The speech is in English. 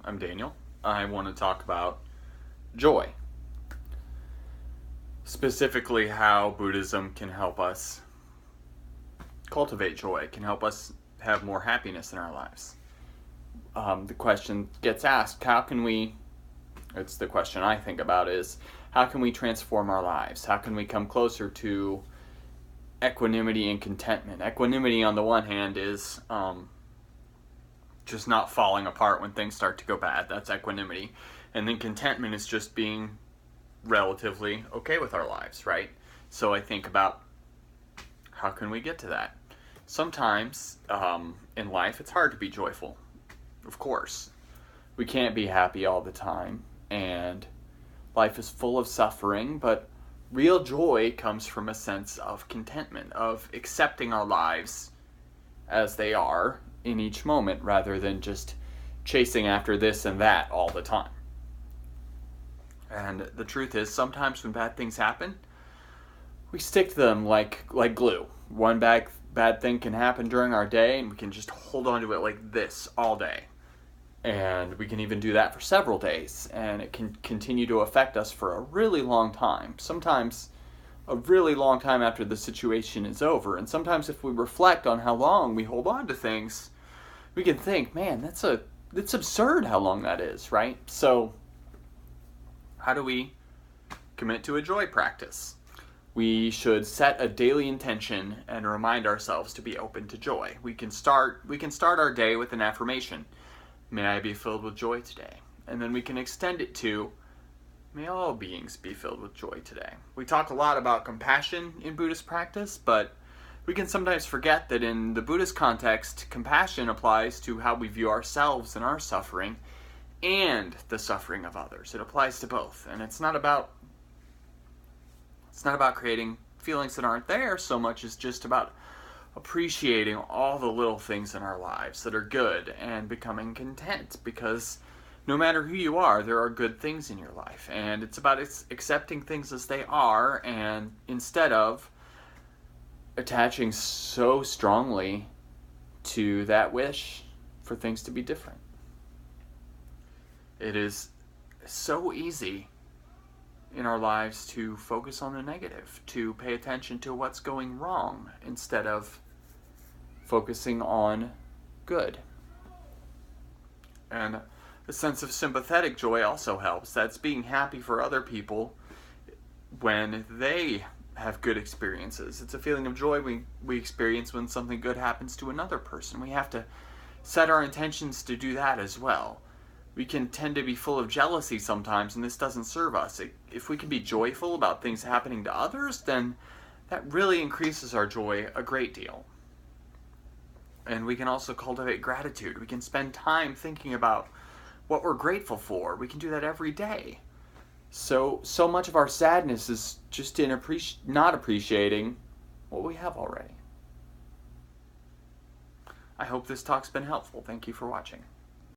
I'm Daniel. I want to talk about joy. Specifically, how Buddhism can help us cultivate joy, can help us have more happiness in our lives. The question gets asked, it's the question I think about is, how can we transform our lives? How can we come closer to equanimity and contentment? Equanimity, on the one hand, is just not falling apart when things start to go bad. That's equanimity. And then contentment is just being relatively okay with our lives, right? So I think about, how can we get to that? Sometimes in life it's hard to be joyful. Of course. We can't be happy all the time, and life is full of suffering, but real joy comes from a sense of contentment, of accepting our lives as they are in each moment, rather than just chasing after this and that all the time. And the truth is, sometimes when bad things happen, we stick to them like glue. One bad thing can happen during our day, and we can just hold on to it like this all day. And we can even do that for several days, and it can continue to affect us for a really long time. Sometimes a really long time after the situation is over. And sometimes if we reflect on how long we hold on to things, we can think, man, that's absurd how long that is, right? So how do we commit to a joy practice? We should set a daily intention and remind ourselves to be open to joy. We can start our day with an affirmation. May I be filled with joy today. And then we can extend it to, may all beings be filled with joy today. We talk a lot about compassion in Buddhist practice, but we can sometimes forget that in the Buddhist context, compassion applies to how we view ourselves and our suffering and the suffering of others. It applies to both. And it's not about creating feelings that aren't there so much as just about appreciating all the little things in our lives that are good and becoming content, because no matter who you are, there are good things in your life, and it's about accepting things as they are, and instead of attaching so strongly to that wish for things to be different. It is so easy in our lives to focus on the negative, to pay attention to what's going wrong instead of focusing on good. And a sense of sympathetic joy also helps. That's being happy for other people when they have good experiences. It's a feeling of joy we experience when something good happens to another person. We have to set our intentions to do that as well. We can tend to be full of jealousy sometimes, and this doesn't serve us. If we can be joyful about things happening to others, then that really increases our joy a great deal. And we can also cultivate gratitude. We can spend time thinking about what we're grateful for. We can do that every day. So much of our sadness is just in not appreciating what we have already. I hope this talk's been helpful. Thank you for watching.